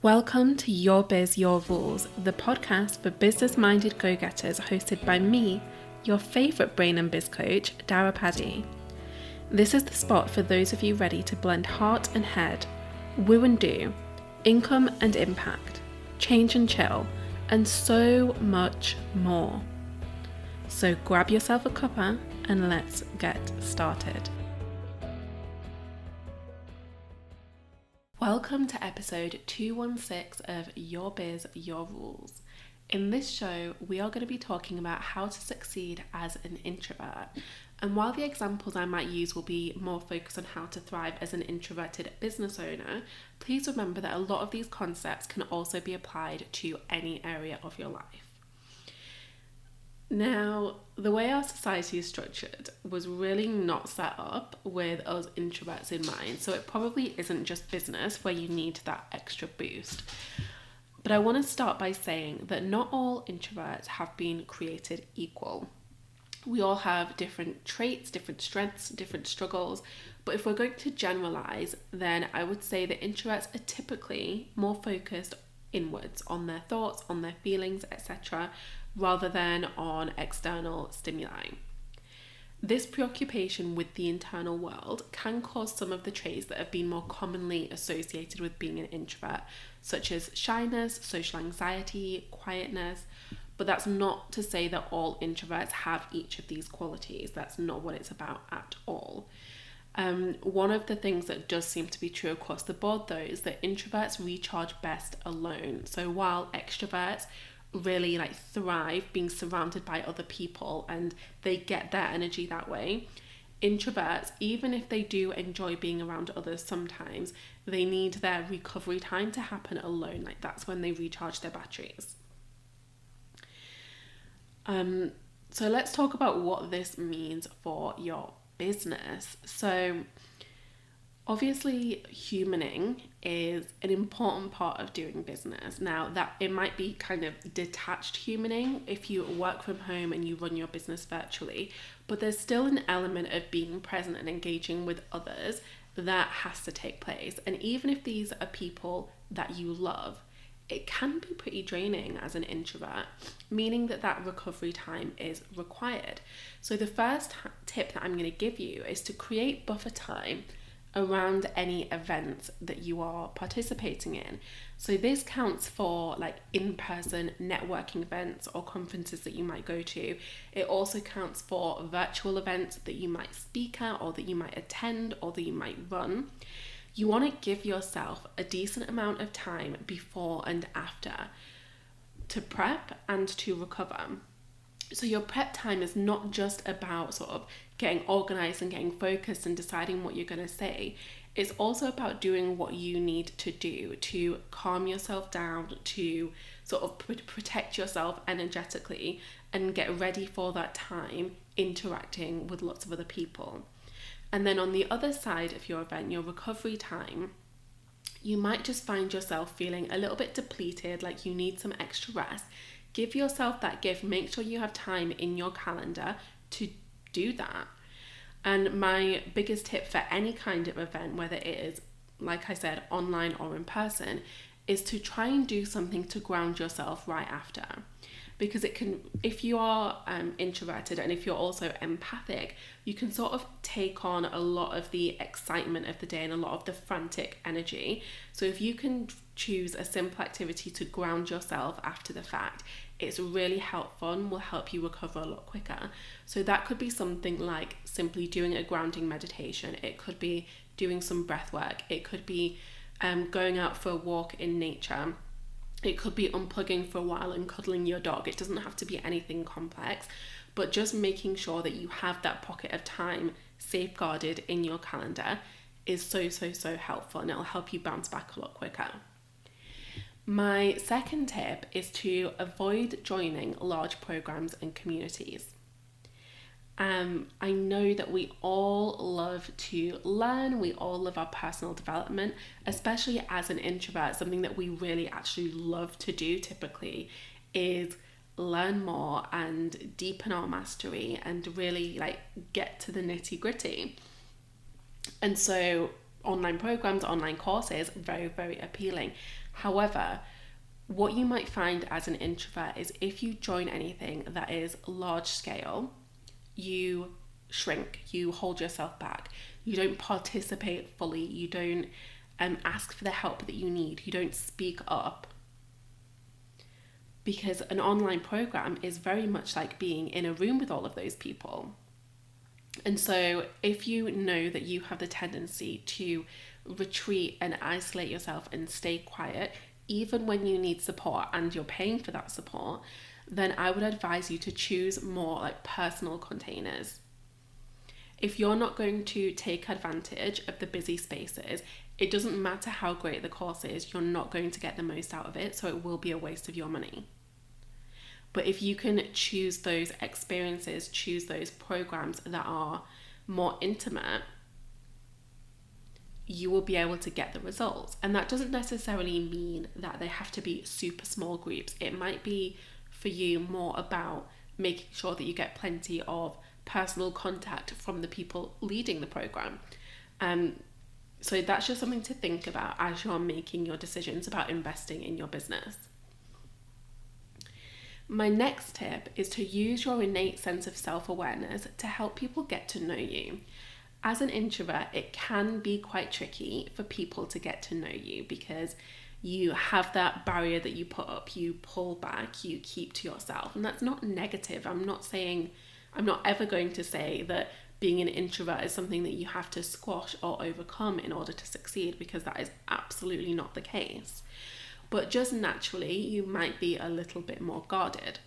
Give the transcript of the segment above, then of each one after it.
Welcome to Your Biz, Your Rules, the podcast for business-minded go-getters hosted by me, your favourite brain and biz coach, Dara Paddy. This is the spot for those of you ready to blend heart and head, woo and do, income and impact, change and chill, and so much more. So grab yourself a cuppa and let's get started. Welcome to episode 216 of Your Biz, Your Rules. In this show, we are going to be talking about how to succeed as an introvert. And while the examples I might use will be more focused on how to thrive as an introverted business owner, please remember that a lot of these concepts can also be applied to any area of your life. Now, the way our society is structured was really not set up with us introverts in mind, so it probably isn't just business where you need that extra boost. But I want to start by saying that not all introverts have been created equal. We all have different traits, different strengths, different struggles, but if we're going to generalize, then I would say that introverts are typically more focused inwards on their thoughts, on their feelings, etc., rather than on external stimuli. This preoccupation with the internal world can cause some of the traits that have been more commonly associated with being an introvert, such as shyness, social anxiety, quietness, but that's not to say that all introverts have each of these qualities. That's not what it's about at all. One of the things that does seem to be true across the board, though, is that introverts recharge best alone. So while extroverts really thrive being surrounded by other people and they get their energy that way, introverts, even if they do enjoy being around others sometimes, they need their recovery time to happen alone. That's when they recharge their batteries. So let's talk about what this means for your business. So obviously, humaning is an important part of doing business. Now, that it might be kind of detached humaning if you work from home and you run your business virtually, but there's still an element of being present and engaging with others that has to take place. And even if these are people that you love, it can be pretty draining as an introvert, meaning that recovery time is required. So the first tip that I'm going to give you is to create buffer time around any events that you are participating in. So this counts for in-person networking events or conferences that you might go to. It also counts for virtual events that you might speak at or that you might attend or that you might run. You want to give yourself a decent amount of time before and after to prep and to recover. So your prep time is not just about sort of getting organized and getting focused and deciding what you're going to say. It's also about doing what you need to do to calm yourself down, to sort of protect yourself energetically and get ready for that time interacting with lots of other people. And then on the other side of your event, your recovery time, you might just find yourself feeling a little bit depleted, like you need some extra rest. Give yourself that gift. Make sure you have time in your calendar to do that. And my biggest tip for any kind of event, whether it is, like I said, online or in person, is to try and do something to ground yourself right after. Because it can, if you are introverted and if you're also empathic, you can sort of take on a lot of the excitement of the day and a lot of the frantic energy. So if you can choose a simple activity to ground yourself after the fact, it's really helpful and will help you recover a lot quicker. So that could be something like simply doing a grounding meditation. It could be doing some breath work. It could be going out for a walk in nature. It could be unplugging for a while and cuddling your dog. It doesn't have to be anything complex, but just making sure that you have that pocket of time safeguarded in your calendar is so helpful, and it'll help you bounce back a lot quicker. My second tip is to avoid joining large programs and communities. I know that we all love to learn, we all love our personal development, especially as an introvert. Something that we really actually love to do typically is learn more and deepen our mastery and really get to the nitty gritty. And so online programs, online courses, very appealing. However, what you might find as an introvert is if you join anything that is large scale, you shrink, you hold yourself back, you don't participate fully, you don't ask for the help that you need, you don't speak up. Because an online program is very much like being in a room with all of those people. And so if you know that you have the tendency to retreat and isolate yourself and stay quiet, even when you need support and you're paying for that support, then I would advise you to choose more like personal containers. If you're not going to take advantage of the busy spaces, it doesn't matter how great the course is, you're not going to get the most out of it, so it will be a waste of your money. But if you can choose those experiences, choose those programs that are more intimate, you will be able to get the results. And that doesn't necessarily mean that they have to be super small groups. It might be for you more about making sure that you get plenty of personal contact from the people leading the program. So that's just something to think about as you're making your decisions about investing in your business. My next tip is to use your innate sense of self-awareness to help people get to know you. As an introvert, it can be quite tricky for people to get to know you because you have that barrier that you put up, you pull back, you keep to yourself. And that's not negative. I'm not ever going to say that being an introvert is something that you have to squash or overcome in order to succeed, because that is absolutely not the case. But just naturally, you might be a little bit more guarded.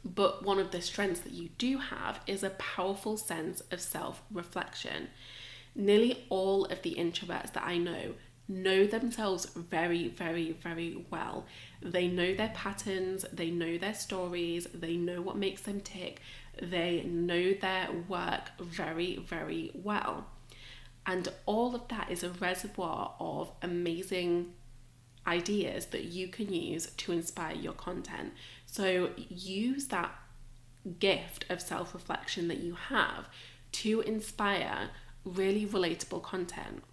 But one of the strengths that you do have is a powerful sense of self-reflection. Nearly all of the introverts that I know themselves very, very, very well. They know their patterns, they know their stories, they know what makes them tick, they know their work very, very well. And all of that is a reservoir of amazing ideas that you can use to inspire your content. So use that gift of self-reflection that you have to inspire really relatable content,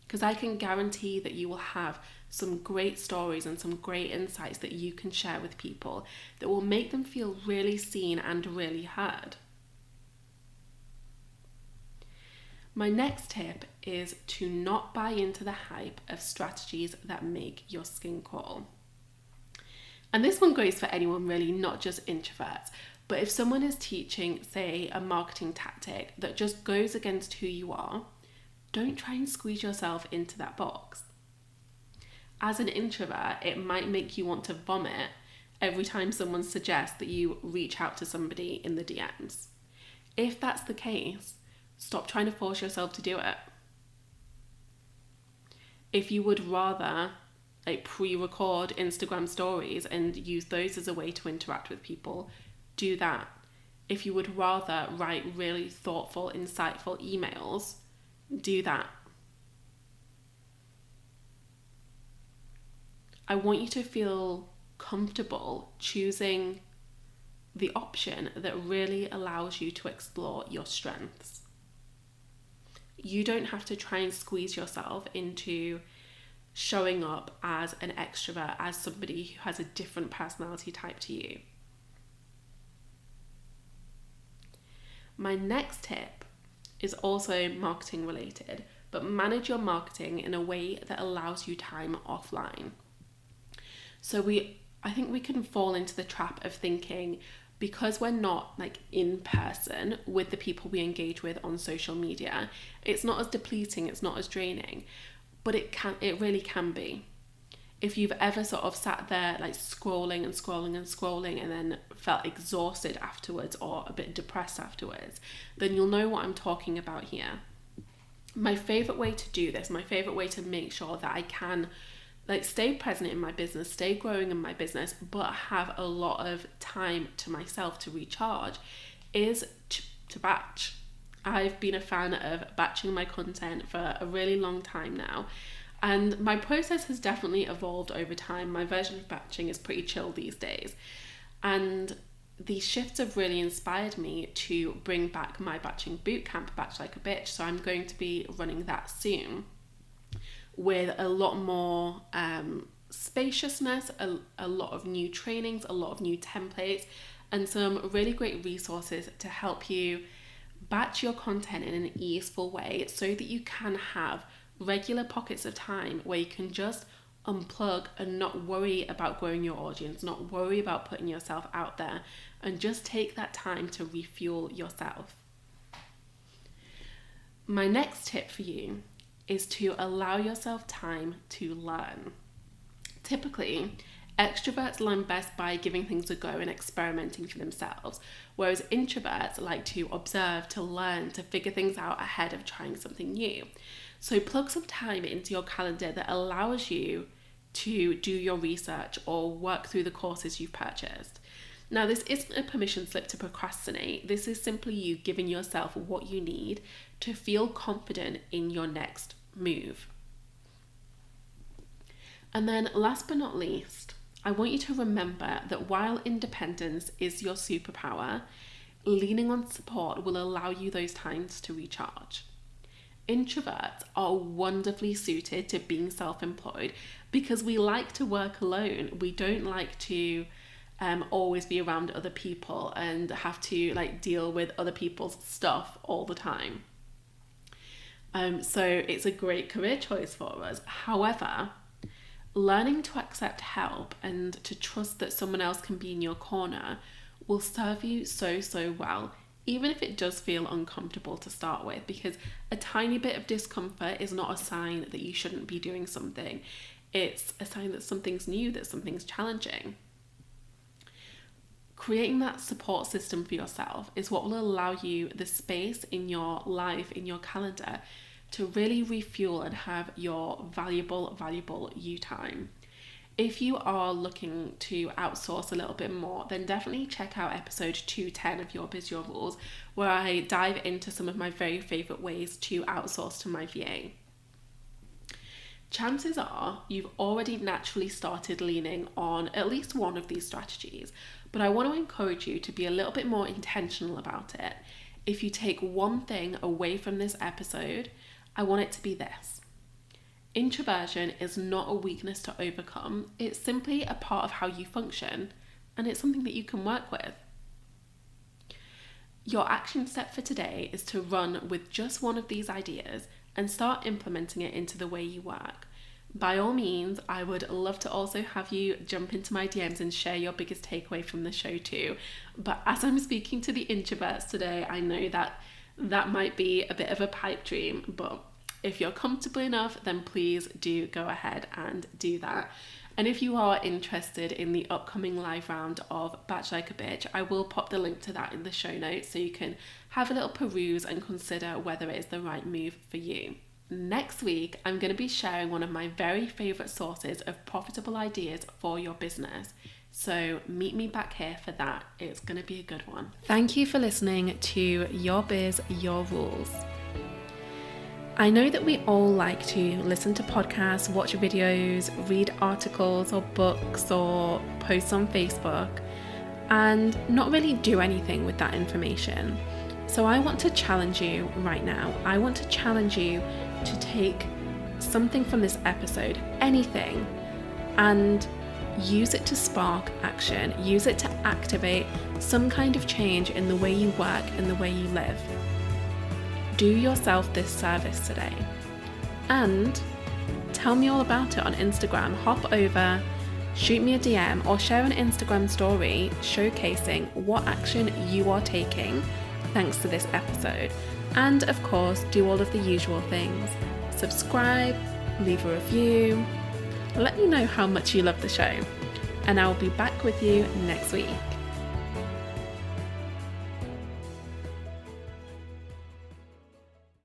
because I can guarantee that you will have some great stories and some great insights that you can share with people that will make them feel really seen and really heard. My next tip is to not buy into the hype of strategies that make your skin crawl. And this one goes for anyone really, not just introverts. But if someone is teaching, say, a marketing tactic that just goes against who you are, don't try and squeeze yourself into that box. As an introvert, it might make you want to vomit every time someone suggests that you reach out to somebody in the DMs. If that's the case, stop trying to force yourself to do it. If you would rather pre-record Instagram stories and use those as a way to interact with people, do that. If you would rather write really thoughtful, insightful emails, do that. I want you to feel comfortable choosing the option that really allows you to explore your strengths. You don't have to try and squeeze yourself into showing up as an extrovert, as somebody who has a different personality type to you. My next tip is also marketing related, but manage your marketing in a way that allows you time offline. So I think we can fall into the trap of thinking, because we're not in person with the people we engage with on social media, it's not as depleting, it's not as draining, but it really can be. If you've ever sort of sat there scrolling and scrolling and scrolling and then felt exhausted afterwards or a bit depressed afterwards, then you'll know what I'm talking about here. My favorite way to do this, my favorite way to make sure that I can stay present in my business, stay growing in my business, but have a lot of time to myself to recharge, is to batch. I've been a fan of batching my content for a really long time now, and my process has definitely evolved over time. My version of batching is pretty chill these days, and these shifts have really inspired me to bring back my batching bootcamp, Batch Like a Bitch. So I'm going to be running that soon, with a lot more spaciousness, a lot of new trainings, a lot of new templates, and some really great resources to help you batch your content in an easeful way so that you can have regular pockets of time where you can just unplug and not worry about growing your audience, not worry about putting yourself out there, and just take that time to refuel yourself. My next tip for you is to allow yourself time to learn. Typically, extroverts learn best by giving things a go and experimenting for themselves, whereas introverts like to observe, to learn, to figure things out ahead of trying something new. So plug some time into your calendar that allows you to do your research or work through the courses you've purchased. Now, this isn't a permission slip to procrastinate. This is simply you giving yourself what you need to feel confident in your next move. And then last but not least, I want you to remember that while independence is your superpower, leaning on support will allow you those times to recharge. Introverts are wonderfully suited to being self-employed because we like to work alone. We don't like to always be around other people and have to deal with other people's stuff all the time. So it's a great career choice for us. However, learning to accept help and to trust that someone else can be in your corner will serve you so well, even if it does feel uncomfortable to start with, because a tiny bit of discomfort is not a sign that you shouldn't be doing something. It's a sign that something's new, that something's challenging. Creating that support system for yourself is what will allow you the space in your life, in your calendar, to really refuel and have your valuable you time. If you are looking to outsource a little bit more, then definitely check out episode 210 of Your Biz, Your Rules, where I dive into some of my very favourite ways to outsource to my VA. Chances are you've already naturally started leaning on at least one of these strategies, but I want to encourage you to be a little bit more intentional about it. If you take one thing away from this episode, I want it to be this. Introversion is not a weakness to overcome. It's simply a part of how you function, and it's something that you can work with. Your action step for today is to run with just one of these ideas and start implementing it into the way you work. By all means, I would love to also have you jump into my DMs and share your biggest takeaway from the show too. But as I'm speaking to the introverts today, I know that might be a bit of a pipe dream, but if you're comfortable enough, then please do go ahead and do that. And if you are interested in the upcoming live round of Batch Like a Bitch, I will pop the link to that in the show notes so you can have a little peruse and consider whether it is the right move for you. Next week, I'm going to be sharing one of my very favourite sources of profitable ideas for your business. So meet me back here for that. It's going to be a good one. Thank you for listening to Your Biz, Your Rules. I know that we all like to listen to podcasts, watch videos, read articles or books or posts on Facebook and not really do anything with that information. So I want to challenge you right now. I want to challenge you to take something from this episode, anything, and use it to spark action. Use it to activate some kind of change in the way you work and the way you live. Do yourself this service today and tell me all about it on Instagram. Hop over, shoot me a DM or share an Instagram story showcasing what action you are taking thanks to this episode. And of course, do all of the usual things. Subscribe, leave a review, let me know how much you love the show, and I will be back with you next week.